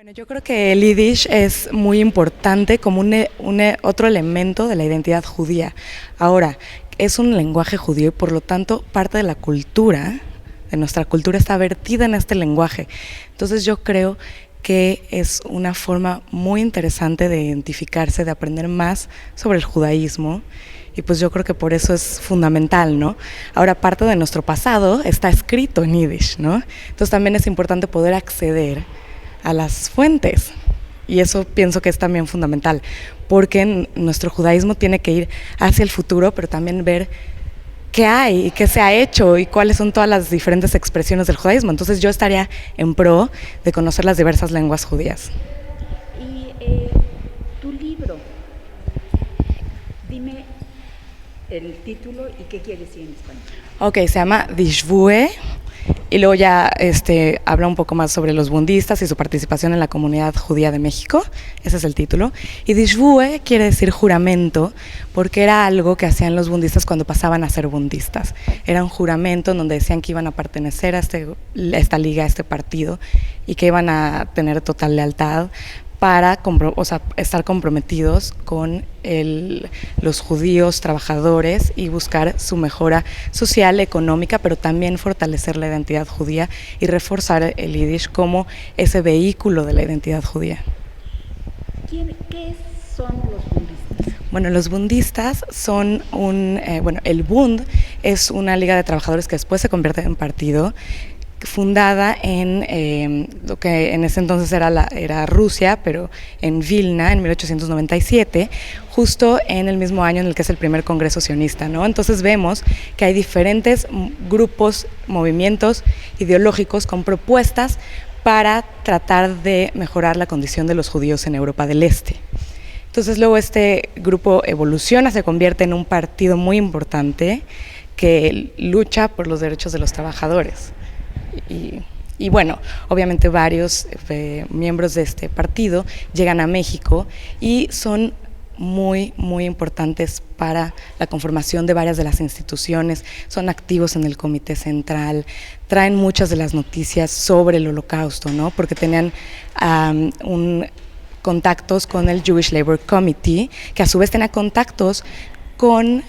Bueno, yo creo que el Yiddish es muy importante como otro elemento de la identidad judía. Ahora, es un lenguaje judío y por lo tanto parte de nuestra cultura está vertida en este lenguaje. Entonces yo creo que es una forma muy interesante de identificarse, de aprender más sobre el judaísmo. Y pues yo creo que por eso es fundamental, ¿no? Ahora, parte de nuestro pasado está escrito en Yiddish, ¿no? Entonces también es importante poder acceder a las fuentes. Y eso pienso que es también fundamental, porque nuestro judaísmo tiene que ir hacia el futuro, pero también ver qué hay y qué se ha hecho y cuáles son todas las diferentes expresiones del judaísmo. Entonces yo estaría en pro de conocer las diversas lenguas judías. Y tu libro, dime el título y qué quiere decir en español. Ok, se llama Dishvue. Y luego ya habla un poco más sobre los bundistas y su participación en la comunidad judía de México. Ese es el título. Y Dishvue quiere decir juramento, porque era algo que hacían los bundistas cuando pasaban a ser bundistas. Era un juramento en donde decían que iban a pertenecer a esta liga, a este partido, y que iban a tener total lealtad para estar comprometidos con los judíos trabajadores y buscar su mejora social, económica, pero también fortalecer la identidad judía y reforzar el Yiddish como ese vehículo de la identidad judía. ¿Qué son los bundistas? Bueno, los bundistas son el Bund es una liga de trabajadores que después se convierte en partido, fundada en lo que en ese entonces era Rusia, pero en Vilna, en 1897, justo en el mismo año en el que es el primer congreso sionista, ¿no? Entonces vemos que hay diferentes grupos, movimientos ideológicos con propuestas para tratar de mejorar la condición de los judíos en Europa del Este. Entonces luego este grupo evoluciona, se convierte en un partido muy importante que lucha por los derechos de los trabajadores. Y bueno, obviamente varios miembros de este partido llegan a México y son muy importantes para la conformación de varias de las instituciones, son activos en el Comité Central, traen muchas de las noticias sobre el Holocausto, ¿no? Porque tenían contactos con el Jewish Labor Committee, que a su vez tenía contactos con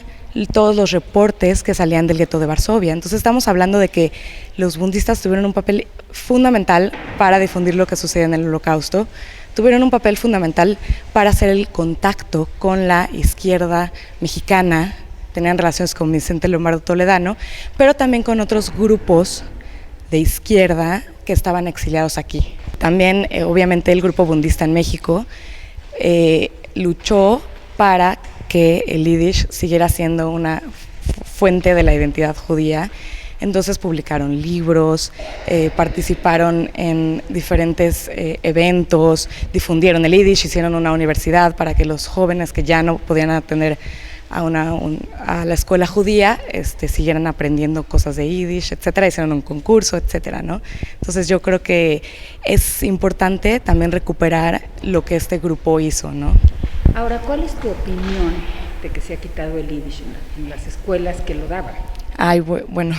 todos los reportes que salían del gueto de Varsovia. Entonces estamos hablando de que los bundistas tuvieron un papel fundamental para difundir lo que sucede en el Holocausto, tuvieron un papel fundamental para hacer el contacto con la izquierda mexicana, tenían relaciones con Vicente Lombardo Toledano, pero también con otros grupos de izquierda que estaban exiliados aquí. También, obviamente, el grupo bundista en México luchó para que el Yiddish siguiera siendo una fuente de la identidad judía. Entonces publicaron libros, participaron en diferentes eventos, difundieron el Yiddish, hicieron una universidad para que los jóvenes que ya no podían atender a la escuela judía siguieran aprendiendo cosas de Yiddish, etcétera, hicieron un concurso, etcétera, ¿no? Entonces yo creo que es importante también recuperar lo que este grupo hizo, ¿no? Ahora, ¿cuál es tu opinión de que se ha quitado el Yiddish en las escuelas que lo daban? Bueno,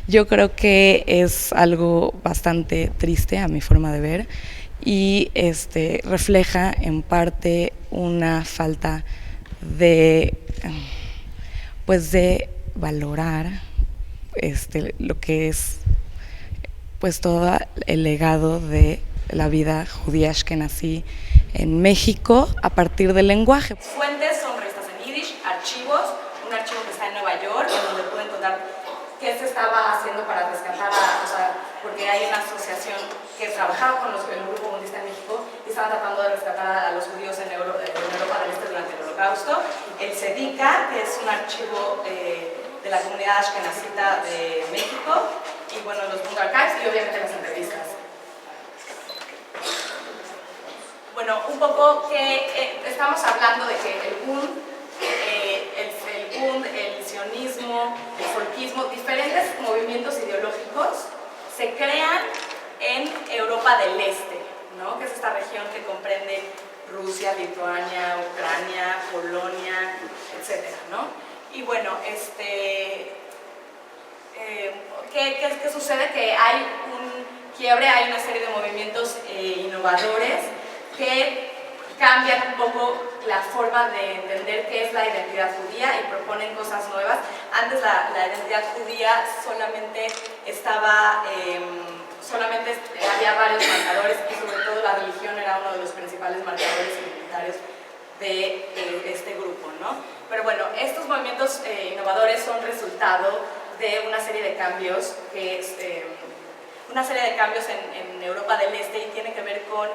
yo creo que es algo bastante triste a mi forma de ver y refleja en parte una falta de valorar lo que es pues todo el legado de la vida judía ashkenazí en México a partir del lenguaje. Fuentes son revistas en Yiddish, archivos, un archivo que está en Nueva York, en donde pueden encontrar qué se estaba haciendo para rescatar porque hay una asociación que trabajaba con el grupo bundista en México y estaban tratando de rescatar a los judíos en Europa del Este durante el Holocausto. El SEDICA, que es un archivo de la comunidad ashkenazita de México, y bueno, los Bund Archives y obviamente las entrevistas. Bueno, un poco que estamos hablando de que el Bund, el sionismo, el folkismo, diferentes movimientos ideológicos se crean en Europa del Este, ¿no? Que es esta región que comprende Rusia, Lituania, Ucrania, Polonia, etcétera, ¿no? Y bueno, ¿qué sucede? Que hay quiebre hay una serie de movimientos innovadores que cambian un poco la forma de entender qué es la identidad judía y proponen cosas nuevas. Antes la identidad judía solamente había varios marcadores y sobre todo la religión era uno de los principales marcadores identitarios de este grupo, ¿no? Pero bueno, estos movimientos innovadores son resultado de una serie de cambios en Europa del Este y tiene que ver con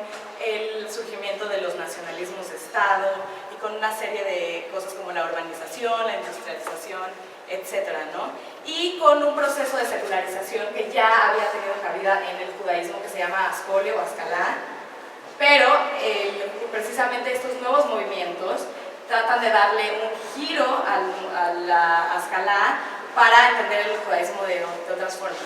el surgimiento de los nacionalismos de Estado y con una serie de cosas como la urbanización, la industrialización, etcétera, ¿no? Y con un proceso de secularización que ya había tenido cabida en el judaísmo que se llama Ascole o Ascalá, pero precisamente estos nuevos movimientos tratan de darle un giro a la Ascalá para entender el judaísmo de otras formas.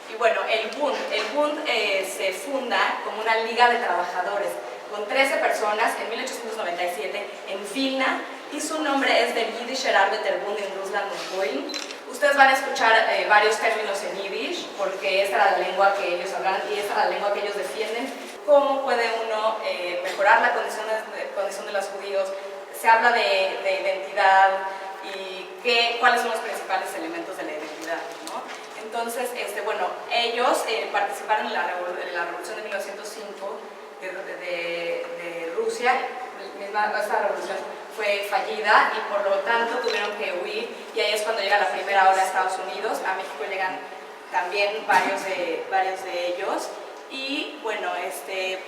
Y bueno, el Bund se funda como una liga de trabajadores con 13 personas en 1897 en Vilna y su nombre es del Jiddischer Arbeiterbund in Russland und Polen. Ustedes van a escuchar varios términos en yiddish porque esta era la lengua que ellos hablan y esta era la lengua que ellos defienden. ¿Cómo puede uno mejorar la condición de los judíos? Se habla de identidad y cuáles son los principales elementos de la identidad, ¿no? Entonces, bueno, ellos participaron en la revolución de 1905 de Rusia. Esta revolución fue fallida y por lo tanto tuvieron que huir y ahí es cuando llega la primera ola a Estados Unidos. A México llegan también varios de ellos y bueno,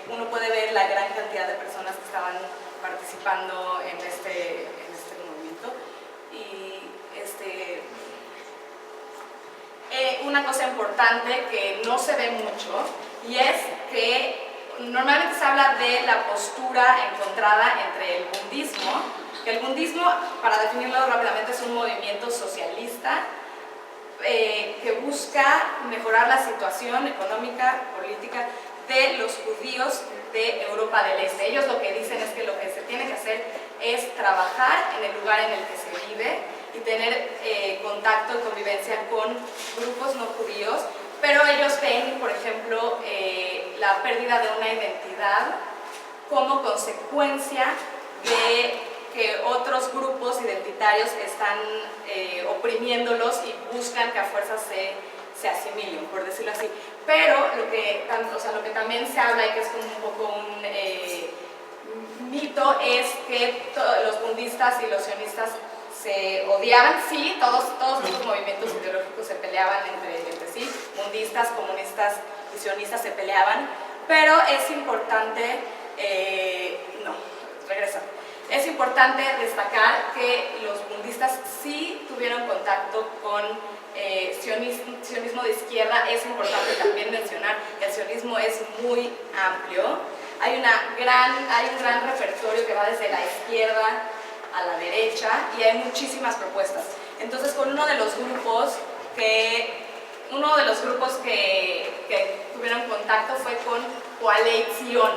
uno puede ver la gran cantidad de personas que estaban participando en este movimiento y una cosa importante que no se ve mucho y es que normalmente se habla de la postura encontrada entre el bundismo, que el bundismo, para definirlo rápidamente, es un movimiento socialista que busca mejorar la situación económica, política de los judíos de Europa del Este. Ellos lo que dicen es que lo que se tiene que hacer es trabajar en el lugar en el que se vive y tener contacto y convivencia con grupos no judíos, pero ellos ven, por ejemplo, la pérdida de una identidad como consecuencia de que otros grupos identitarios están oprimimiendo,los y buscan que a fuerzas se asimilen, por decirlo así. Pero lo que también se habla y que es como un poco un mito es que los bundistas y los sionistas se odiaban. Sí, todos estos movimientos ideológicos se peleaban entre sí, bundistas, comunistas y sionistas se peleaban, pero es importante, es importante destacar que los bundistas sí tuvieron contacto con sionismo de izquierda. Es importante también mencionar que el sionismo es muy amplio, hay un gran repertorio que va desde la izquierda a la derecha y hay muchísimas propuestas. Entonces, con uno de los grupos que tuvieron contacto fue con Coalición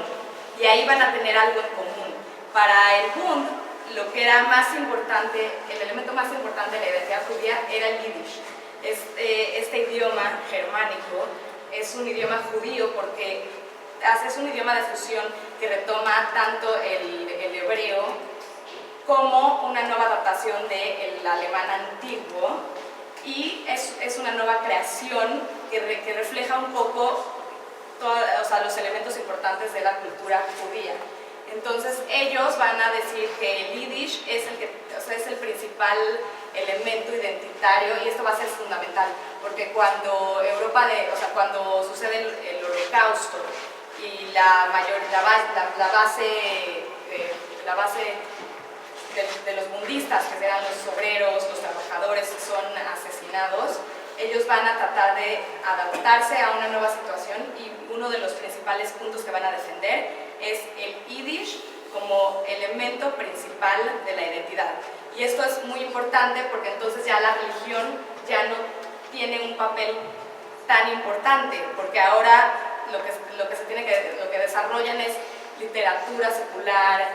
y ahí van a tener algo en común. Para el Bund, lo que era más importante, el elemento más importante de la identidad judía era el yiddish. Este idioma germánico es un idioma judío porque es un idioma de fusión que retoma tanto el hebreo como una nueva adaptación del alemán antiguo y es una nueva creación que refleja un poco los elementos importantes de la cultura judía. Entonces ellos van a decir que el yiddish es el principal elemento identitario y esto va a ser fundamental porque cuando sucede el holocausto y la base de los bundistas, que serán los obreros, los trabajadores, son asesinados, ellos van a tratar de adaptarse a una nueva situación y uno de los principales puntos que van a defender es el yiddish como elemento principal de la identidad. Y esto es muy importante porque entonces ya la religión ya no tiene un papel tan importante, porque ahora lo que desarrollan es literatura secular,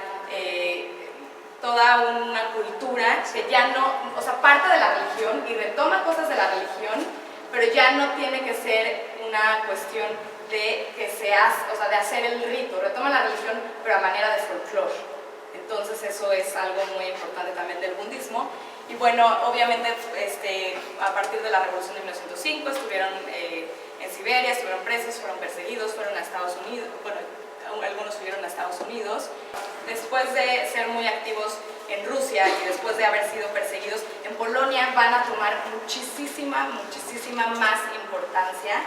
toda una cultura que ya no, parte de la religión y retoma cosas de la religión, pero pero ya no tiene que ser una cuestión de que se hace, o sea, de hacer el rito, retoman la religión, pero a manera de folclore. Entonces eso es algo muy importante también del budismo. Y bueno, obviamente a partir de la Revolución de 1905 estuvieron en Siberia, estuvieron presos, fueron perseguidos, fueron a Estados Unidos, bueno, algunos huyeron a Estados Unidos. Después de ser muy activos en Rusia y después de haber sido perseguidos, en Polonia van a tomar muchísima más importancia,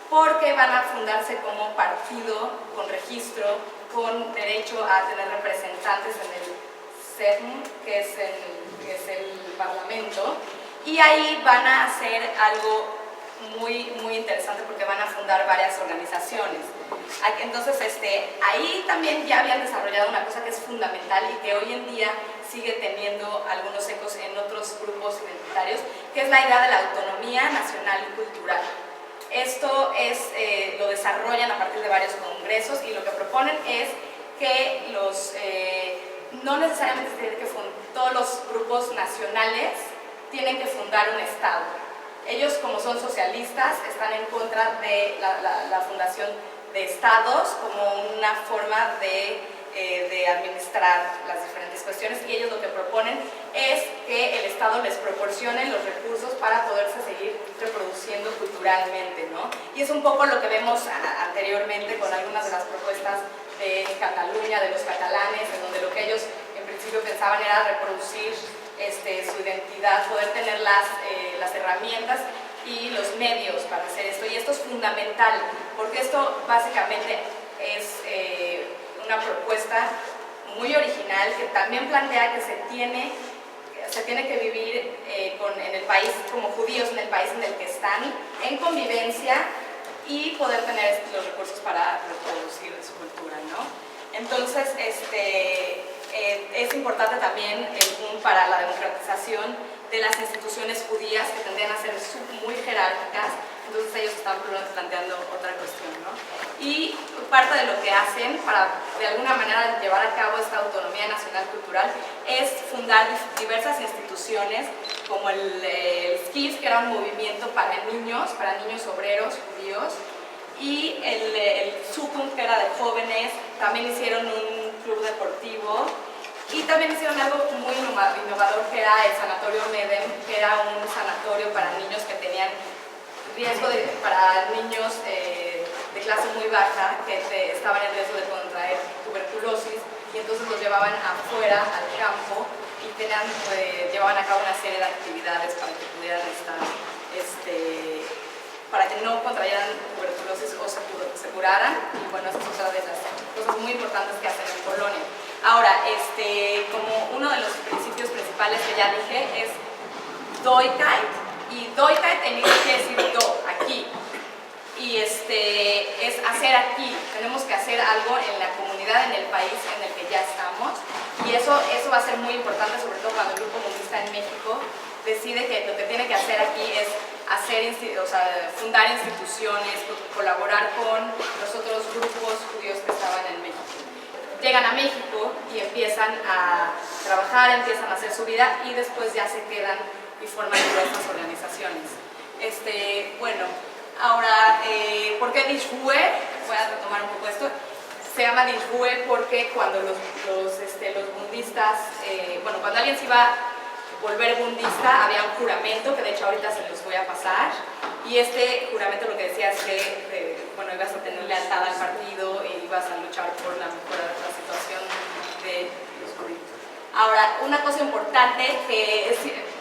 porque van a fundarse como partido con registro, con derecho a tener representantes en el Sejm, que es el parlamento, y ahí van a hacer algo muy interesante, porque van a fundar varias organizaciones. Entonces ahí también ya habían desarrollado una cosa que es fundamental y que hoy en día sigue teniendo algunos ecos en otros grupos identitarios, que es la idea de la autonomía nacional y cultural. Esto lo desarrollan a partir de varios congresos, y lo que proponen es que no necesariamente todos los grupos nacionales tienen que fundar un Estado. Ellos, como son socialistas, están en contra de la fundación de Estados como una forma de administrar las diferentes cuestiones, y ellos lo que proponen es que el Estado les proporcione los recursos para poderse seguir reproduciendo culturalmente, ¿no? Y es un poco lo que vemos anteriormente con algunas de las propuestas de Cataluña, de los catalanes, en donde lo que ellos en principio pensaban era reproducir su identidad, poder tener las herramientas y los medios para hacer esto. Y esto es fundamental, porque esto básicamente es una propuesta muy original que también plantea que se tiene que vivir en el país como judíos, en el país en el que están, en convivencia, y poder tener los recursos para reproducir su cultura, ¿no? Entonces, es importante también el boom para la democratización de las instituciones judías, que tendrían a ser muy jerárquicas. Entonces ellos están planteando otra cuestión, ¿no? Y parte de lo que hacen para de alguna manera llevar a cabo esta autonomía nacional cultural es fundar diversas instituciones, como el SKIF, que era un movimiento para niños obreros judíos, y el Zukunft, que era de jóvenes. También hicieron un club deportivo, y también hicieron algo muy innovador, que era el Sanatorio Medem, que era un sanatorio para niños que tenían riesgo para niños de clase muy baja, que estaban en riesgo de contraer tuberculosis, y entonces los llevaban afuera al campo y llevaban a cabo una serie de actividades para que pudieran para que no contrayeran tuberculosis o se curaran. Y bueno, esa es otra de las cosas muy importantes que hacen en Polonia. Ahora, como uno de los principios principales que ya dije es Doigkeit, y Doigkeit en inglés quiere decir do, aquí, y es hacer aquí. Tenemos que hacer algo en la comunidad, en el país en el que ya estamos, y eso va a ser muy importante, sobre todo cuando el Grupo Budista en México decide que lo que tiene que hacer aquí es fundar instituciones, colaborar con los otros grupos judíos que estaban en México. Llegan a México y empiezan a trabajar, empiezan a hacer su vida, y después ya se quedan y forman diversas organizaciones. Bueno, ahora, ¿por qué Dishue? Voy a retomar un poco esto. Se llama Dishue porque cuando los budistas, cuando alguien se iba a volver budista, había un juramento, que de hecho ahorita se los voy a pasar, y este juramento lo que decía es que ibas a tener lealtad al partido y ibas a luchar por la mejora de la situación de los judíos. Ahora, una cosa importante que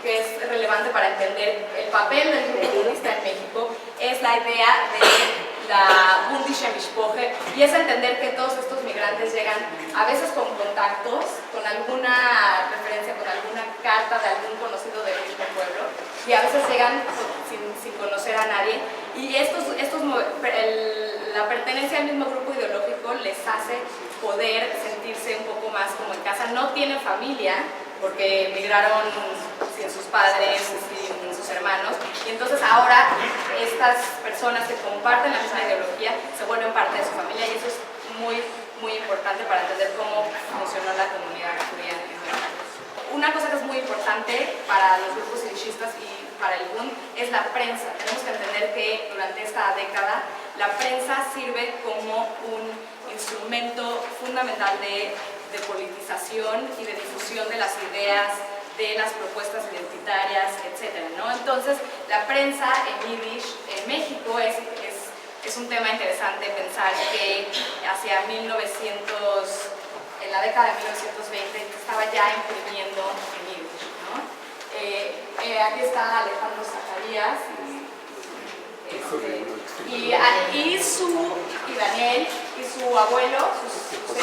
es relevante para entender el papel del grupo budista en México es la idea de la Bundische Mishpoche, y es entender que todos estos migrantes llegan a veces con contactos, con alguna referencia, con alguna carta de algún conocido del mismo pueblo, y a veces llegan sin conocer a nadie, y la pertenencia al mismo grupo ideológico les hace poder sentirse un poco más como en casa. No tienen familia porque migraron sin sus padres, sin sus hermanos, y entonces ahora estas personas que comparten la misma ideología se vuelven parte de su familia, y eso es muy importante para entender cómo funcionó la comunidad judía en México. Una cosa que es muy importante para los grupos idishistas y para el BUN es la prensa. Tenemos que entender entender que durante esta década la prensa sirve como un instrumento fundamental de politización y de difusión de las ideas, de las propuestas identitarias, etc., ¿no? Entonces, la prensa en yiddish en México es un tema interesante pensar que hacia 1900, en la década de 1920, estaba ya imprimiendo en yiddish, ¿no? Aquí está Alejandro Zacarías y Daniel y su abuelo, su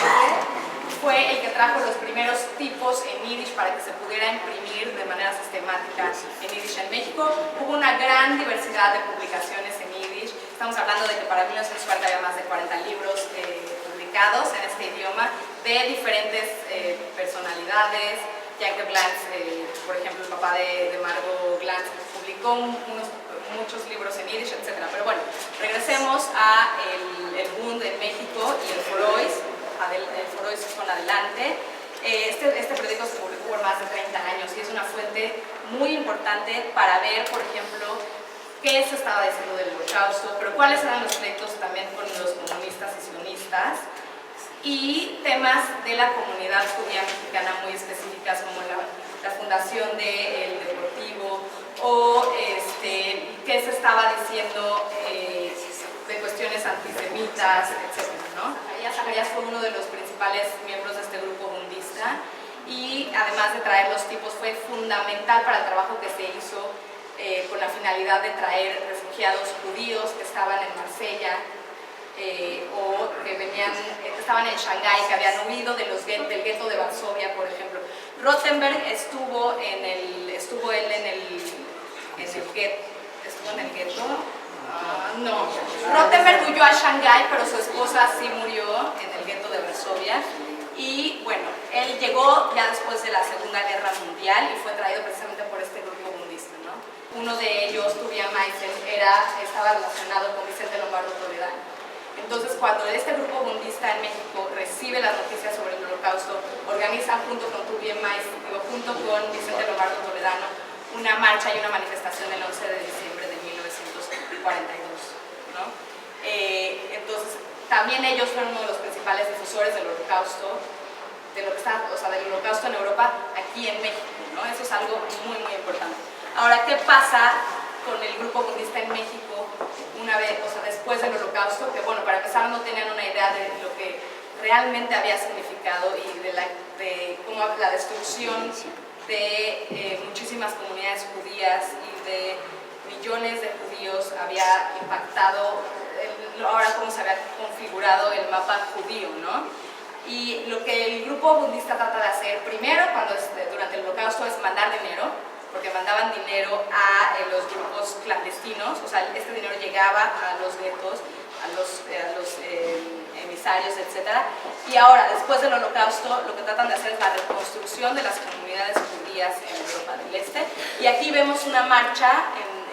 fue el que trajo los primeros tipos en yiddish para que se pudiera imprimir de manera sistemática en yiddish en México. Hubo una gran diversidad de publicaciones en yiddish. Estamos hablando de que para 1940 había más de 40 libros publicados en este idioma de diferentes personalidades. Jacob Glantz, por ejemplo, el papá de Margot Glantz, publicó muchos libros en yiddish, etc. Pero bueno, regresemos a el Bund en México y el Forois. El Forois con Adelante. Este periódico se publicó por más de 30 años y es una fuente muy importante para ver, por ejemplo, qué se estaba diciendo del Holocausto, pero cuáles eran los pleitos también con los comunistas y sionistas, y temas de la comunidad judía mexicana muy específicas como la fundación del Deportivo o qué se estaba diciendo de cuestiones antisemitas, etc., ¿no? Zacarías fue uno de los principales miembros de este grupo bundista y además de traer los tipos fue fundamental para el trabajo que se hizo con la finalidad de traer refugiados judíos que estaban en Marsella o que estaban en Shanghái, que habían huido del gueto de Varsovia, por ejemplo. Rothenberg estuvo en el gueto. No, Rothenberg huyó a Shanghái, pero su esposa sí murió en el gueto de Varsovia. Y bueno, él llegó ya después de la Segunda Guerra Mundial y fue traído precisamente por este grupo bundista, ¿no? Uno de ellos, Tuvia Meisel, estaba relacionado con Vicente Lombardo Toledano. Entonces, cuando este grupo bundista en México recibe las noticias sobre el Holocausto, organiza junto con Tuvia Meisel, junto con Vicente Lombardo Toledano, una marcha y una manifestación el 11 de diciembre de 1942, ¿no? Entonces, también ellos fueron uno de los principales difusores del Holocausto, del Holocausto en Europa, aquí en México, ¿no? Eso es algo muy, muy importante. Ahora, ¿qué pasa con el grupo bundista en México después del Holocausto? Que bueno, para empezar no tenían una idea de lo que realmente había significado y de cómo la destrucción de muchísimas comunidades judías y de millones de judíos había impactado ahora cómo se había configurado el mapa judío, ¿no? Y lo que el grupo bundista trata de hacer primero durante el Holocausto es mandar dinero, porque mandaban dinero a los grupos clandestinos, o sea, este dinero llegaba a los guetos, a los emisarios, etc. Y ahora, después del Holocausto, lo que tratan de hacer es la reconstrucción de las comunidades judías en Europa del Este. Y aquí vemos una marcha en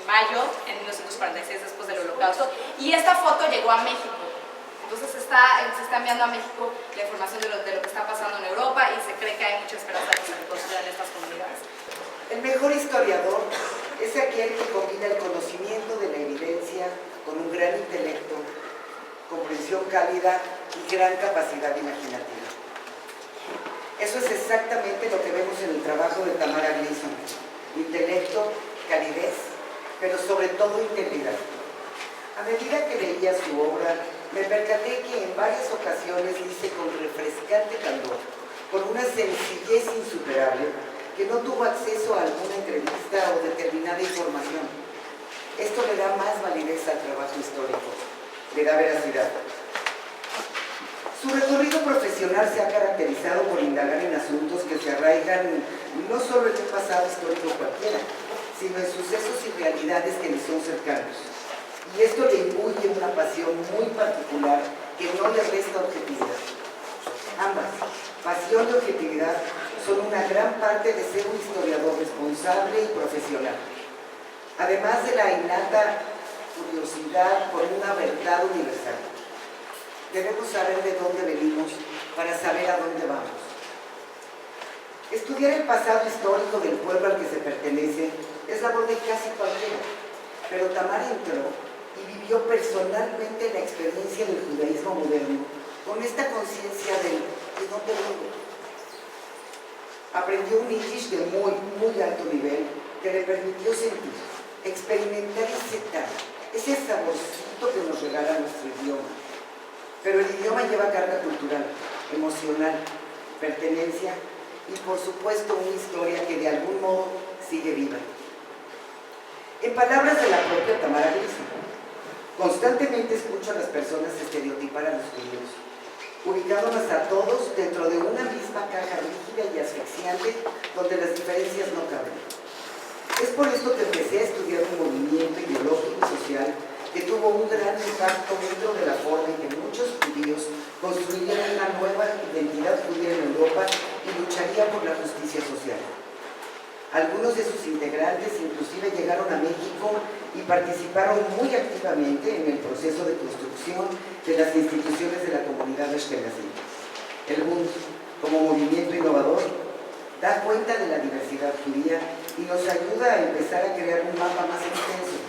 mayo, en 1946, después del Holocausto, y esta foto llegó a México. Entonces se está enviando a México la información de lo que está pasando en Europa y se cree que hay mucha esperanza de que se reconstruyan estas comunidades. El mejor historiador es aquel que combina el conocimiento de la evidencia con un gran intelecto, comprensión cálida y gran capacidad imaginativa. Eso es exactamente lo que vemos en el trabajo de Tamara Gleason. Intelecto, calidez, pero sobre todo integridad. A medida que leía su obra, me percaté que en varias ocasiones dice con refrescante candor, con una sencillez insuperable, que no tuvo acceso a alguna entrevista o determinada información. Esto le da más validez al trabajo histórico, le da veracidad. Su recorrido profesional se ha caracterizado por indagar en asuntos que se arraigan no solo en un pasado histórico cualquiera, sino en sucesos y realidades que le son cercanos. Y esto le imbuye una pasión muy particular que no le resta objetividad. Ambas, pasión y objetividad, son una gran parte de ser un historiador responsable y profesional. Además de la innata curiosidad por una verdad universal. Debemos saber de dónde venimos para saber a dónde vamos. Estudiar el pasado histórico del pueblo al que se pertenece es labor de casi cualquiera. pero Tamara entró y vivió personalmente la experiencia del judaísmo moderno con esta conciencia de dónde vengo. Aprendió un yiddish de muy alto nivel que le permitió sentir, experimentar ese saborcito que nos regala nuestro idioma. Pero el idioma lleva carga cultural, emocional, pertenencia y por supuesto una historia que de algún modo sigue viva. En palabras de la propia Tamara Grissi, constantemente escucho a las personas estereotipar a los judíos, ubicándonos a todos dentro de una misma caja rígida y asfixiante donde las diferencias no caben. Es por esto que empecé a estudiar un movimiento ideológico y social que tuvo un gran impacto dentro de la forma en que muchos judíos construyeron una nueva identidad judía en Europa y lucharía por la justicia social. Algunos de sus integrantes inclusive llegaron a México y participaron muy activamente en el proceso de construcción de las instituciones de la comunidad ashkenazí. El Bund, como movimiento innovador, da cuenta de la diversidad judía y nos ayuda a empezar a crear un mapa más extenso,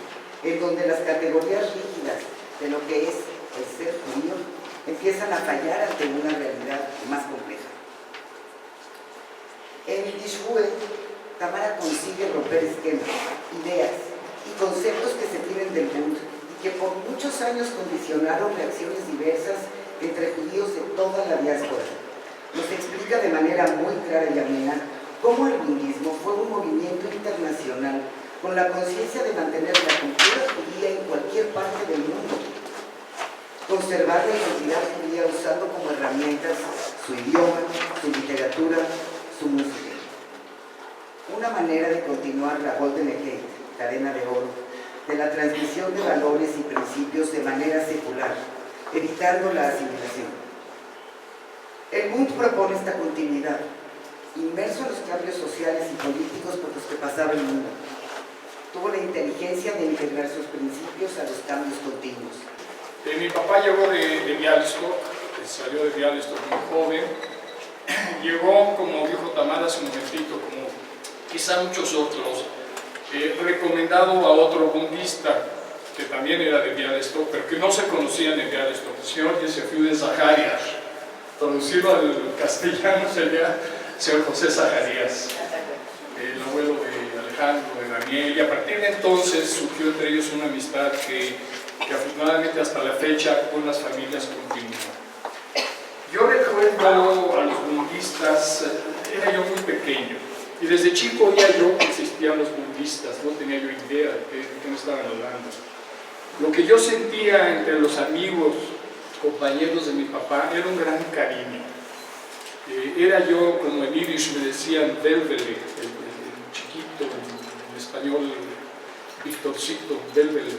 en donde las categorías rígidas de lo que es el ser judío empiezan a fallar ante una realidad más compleja. En Yiddishue, Tamara consigue romper esquemas, ideas y conceptos que se tienen del Bund y que por muchos años condicionaron reacciones diversas entre judíos de toda la diáspora. Nos explica de manera muy clara y amena cómo el bundismo fue un movimiento internacional con la conciencia de mantener la cultura judía en cualquier parte del mundo, conservar la identidad judía usando como herramientas su idioma, su literatura, su música. Una manera de continuar la Golden Gate, cadena de oro, de la transmisión de valores y principios de manera secular, evitando la asimilación. El Bund propone esta continuidad, inmerso en los cambios sociales y políticos por los que pasaba el mundo. Tuvo la inteligencia de integrar sus principios a los cambios continuos. Mi papá llegó de Białystok, salió de Białystok muy joven. Llegó, como dijo Tamara hace un momentito, como quizá muchos otros, recomendado a otro bundista que también era de Białystok, pero que no se conocían en Białystok, el señor Yesefiu de Zaharías. Traducido al castellano sería señor José Zaharías, el abuelo de Alejandro, de Daniel, y a partir de entonces surgió entre ellos una amistad que afortunadamente hasta la fecha con las familias continúa. Yo recuerdo a los bundistas, era yo muy pequeño, y desde chico oía yo que existían los bundistas, no tenía yo idea de qué me estaban hablando. Lo que yo sentía entre los amigos, compañeros de mi papá, era un gran cariño. Era yo, como en yiddish me decían, Belvele, el chiquito, en español, Victorcito, Belvele.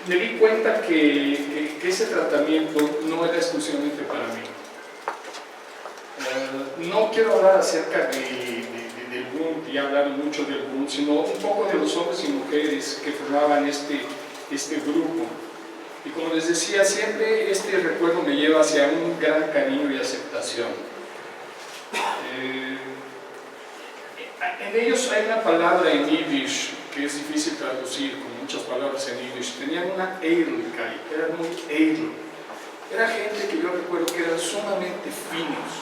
Me di cuenta que ese tratamiento no era exclusivamente para mí. No quiero hablar acerca del Bund y hablar mucho del Bund, sino un poco de los hombres y mujeres que formaban este grupo. Y como les decía, siempre este recuerdo me lleva hacia un gran cariño y aceptación. En ellos hay una palabra en yiddish que es difícil traducir, con muchas palabras en yiddish. Tenían una edelkeit, eran muy edel. Era gente que yo recuerdo que eran sumamente finos.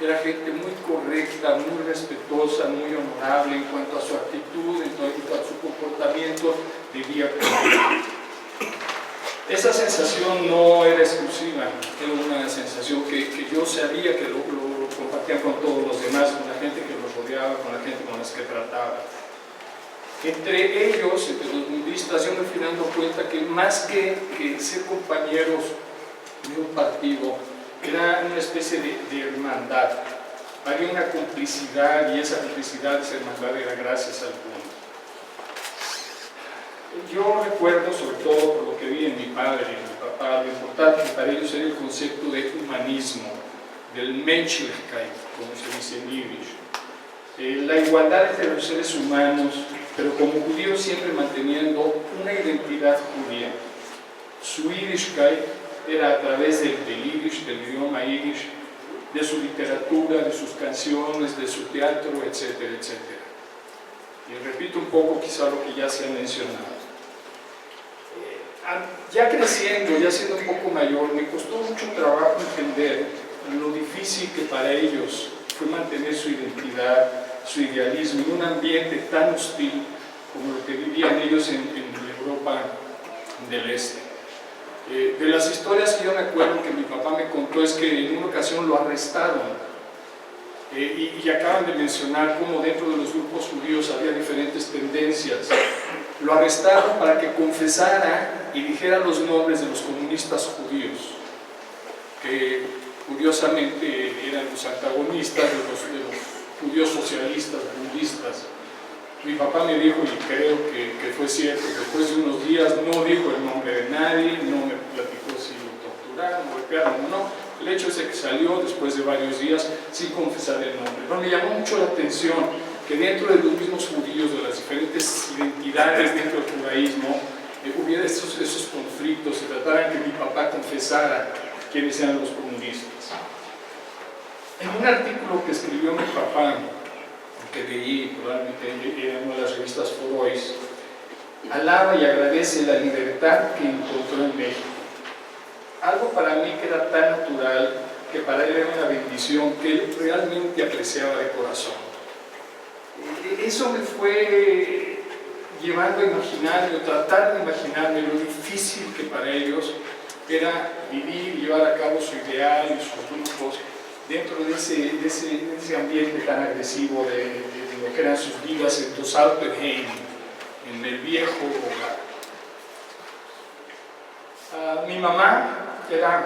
Era gente muy correcta, muy respetuosa, muy honorable en cuanto a su actitud, en cuanto a su comportamiento de día con día. Esa sensación no era exclusiva, era una sensación que yo sabía que lo compartían con todos los demás, con la gente que los rodeaba, con la gente con las que trataba. Entre ellos, entre los budistas, yo me fui dando cuenta que más que ser compañeros de un partido, era una especie de hermandad. Había una complicidad y esa complicidad, esa hermandad era gracias al mundo. Yo recuerdo, sobre todo por lo que vi en mi padre y en mi papá, lo importante que para ellos era el concepto de humanismo, del Menschlichkeit, como se dice en yiddish. La igualdad entre los seres humanos, pero como judíos siempre manteniendo una identidad judía. Su Yiddishkeit era a través del yiddish, del idioma yiddish, de su literatura, de sus canciones, de su teatro, etcétera, etcétera. Y repito un poco quizá lo que ya se ha mencionado. Ya creciendo, ya siendo un poco mayor, me costó mucho trabajo entender lo difícil que para ellos fue mantener su identidad, su idealismo en un ambiente tan hostil como lo que vivían ellos en la Europa del Este. De las historias que yo me acuerdo que mi papá me contó es que en una ocasión lo arrestaron y acaban de mencionar cómo dentro de los grupos judíos había diferentes tendencias. Lo arrestaron para que confesara y dijera los nombres de los comunistas judíos, que curiosamente eran los antagonistas de los judíos socialistas, budistas. Mi papá me dijo, y creo que fue cierto, después de unos días no dijo el nombre de nadie, no me platicó si lo torturaron, golpearon o no. El hecho es que salió después de varios días sin confesar el nombre. Pero me llamó mucho la atención que dentro de los mismos judíos, de las diferentes identidades dentro del judaísmo, hubiera esos conflictos, se trataran que mi papá confesara quiénes eran los comunistas. En un artículo que escribió mi papá, que leí probablemente en una de las revistas Forois, alaba y agradece la libertad que encontró en México. Algo para mí que era tan natural, que para él era una bendición, que él realmente apreciaba de corazón. Eso me fue llevando a imaginarme, o tratar de imaginarme lo difícil que para ellos era vivir y llevar a cabo su ideal y sus grupos dentro de ese ambiente tan agresivo de lo que eran sus vidas en los Alpenheim, en el viejo hogar. Mi mamá era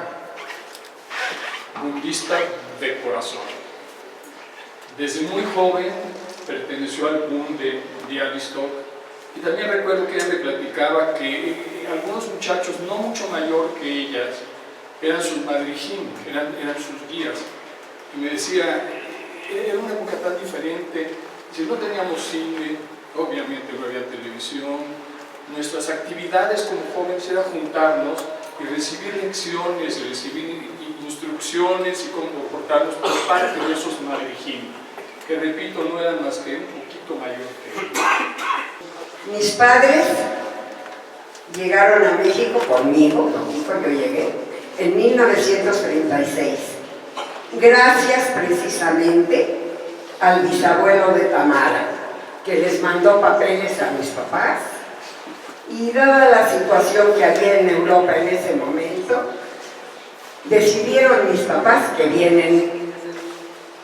budista de corazón. Desde muy joven perteneció al boom de Białystok, y también recuerdo que ella me platicaba que algunos muchachos no mucho mayor que ellas eran sus madrijim, eran sus guías. Y me decía, era una época tan diferente, si no teníamos cine, obviamente no había televisión, nuestras actividades como jóvenes era juntarnos y recibir lecciones, y recibir instrucciones y cómo comportarnos por parte de esos madrijim, que repito, no eran más que un poquito mayor que ellos. Mis padres llegaron a México conmigo, cuando yo llegué, en 1936. Gracias precisamente al bisabuelo de Tamara, que les mandó papeles a mis papás, y dada la situación que había en Europa en ese momento, decidieron mis papás que vienen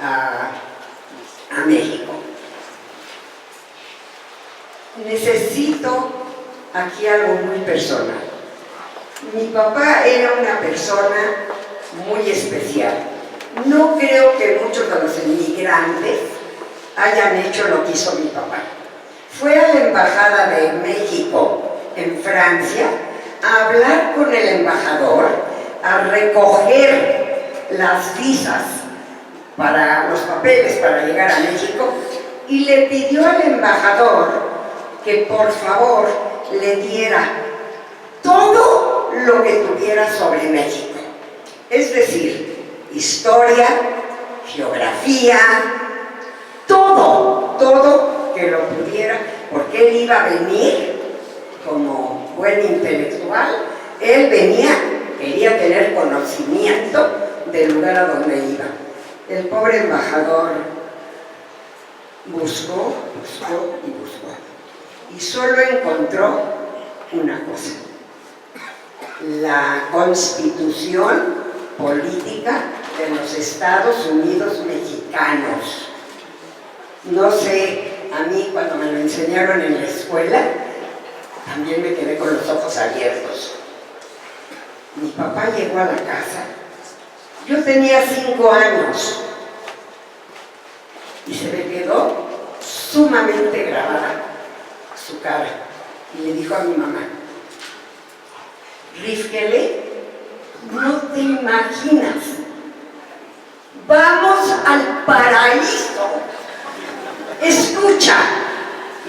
a México. Necesito aquí algo muy personal. Mi papá era una persona muy especial. No creo que muchos de los inmigrantes hayan hecho lo que hizo mi papá. Fue a la Embajada de México en Francia a hablar con el embajador, a recoger las visas para los papeles para llegar a México, y le pidió al embajador que por favor le diera todo lo que tuviera sobre México. Es decir, historia, geografía, todo que lo pudiera, porque él iba a venir como buen intelectual, él venía, quería tener conocimiento del lugar a donde iba. El pobre embajador buscó y solo encontró una cosa: la Constitución política de los Estados Unidos mexicanos. No sé, a mí cuando me lo enseñaron en la escuela, también me quedé con los ojos abiertos. Mi papá llegó a la casa, yo tenía 5 años, y se me quedó sumamente grabada su cara, y le dijo a mi mamá: Rifkele, no te imaginas, vamos al paraíso, escucha.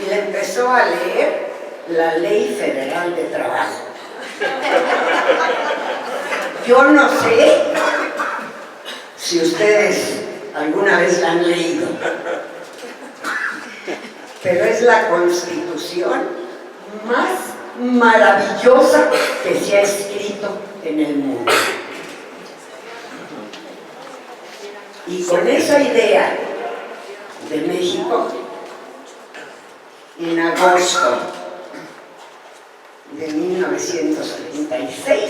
Y le empezó a leer la Ley Federal de Trabajo. Yo no sé si ustedes alguna vez la han leído, pero es la constitución más maravillosa que se ha escrito en el mundo. Y con esa idea de México, en agosto de 1936,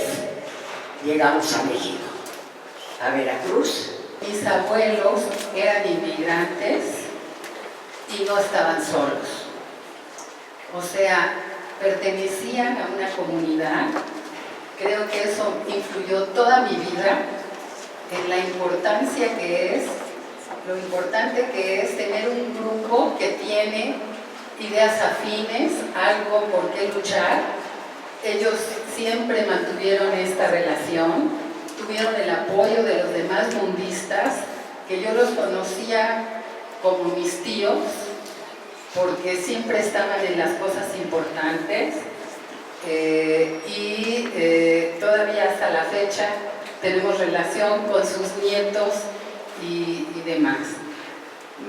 llegamos a México, a Veracruz. Mis abuelos eran inmigrantes y no estaban solos. O sea, pertenecían a una comunidad. Creo que eso influyó toda mi vida en la importancia que es, lo importante que es tener un grupo que tiene ideas afines, algo por qué luchar. Ellos siempre mantuvieron esta relación, tuvieron el apoyo de los demás mundistas, que yo los conocía como mis tíos, porque siempre estaban en las cosas importantes, y todavía hasta la fecha tenemos relación con sus nietos y demás.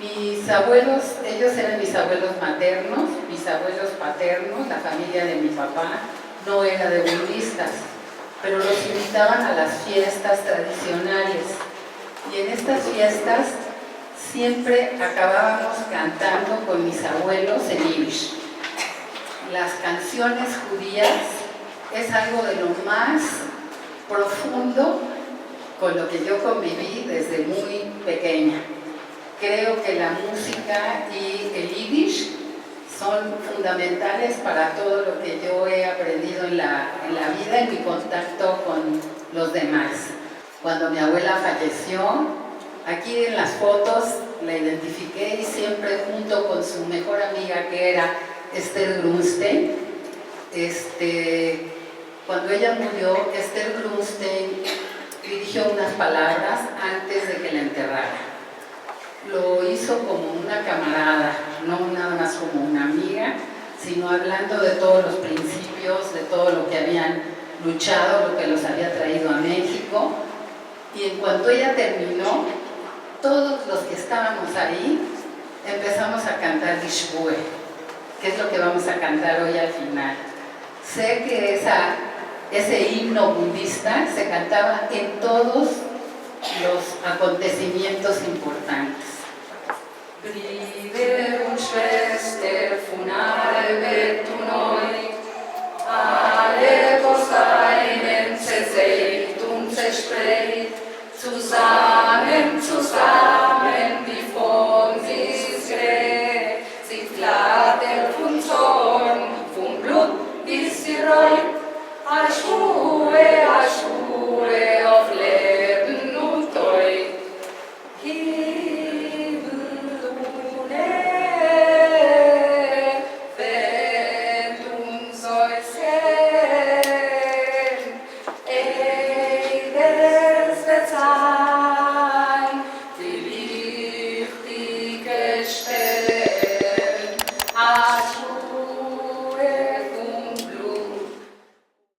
Mis abuelos, ellos eran mis abuelos maternos, mis abuelos paternos, la familia de mi papá no era de budistas, pero los invitaban a las fiestas tradicionales. Y en estas fiestas siempre acabábamos cantando con mis abuelos en yiddish. Las canciones judías es algo de lo más profundo con lo que yo conviví desde muy pequeña. Creo que la música y el yiddish son fundamentales para todo lo que yo he aprendido en la vida, en mi contacto con los demás. Cuando mi abuela falleció, aquí en las fotos la identifiqué y siempre junto con su mejor amiga, que era Esther Grunstein. Cuando ella murió, Esther Grunstein dirigió unas palabras antes de que la enterrara. Lo hizo como una camarada, no nada más como una amiga, sino hablando de todos los principios, de todo lo que habían luchado, lo que los había traído a México. Y en cuanto ella terminó, todos los que estábamos ahí empezamos a cantar Gishbue, que es lo que vamos a cantar hoy al final. Sé que ese himno budista se cantaba en todos los acontecimientos importantes. Brüder und Schwester von aller Welt und neu, alle was einen zersägt und zersprengt, zusammen, wie von sich gräbt, sie flattert von Zorn, vom Blut bis sie reut, Aschue auf Leben und Treu. Stelle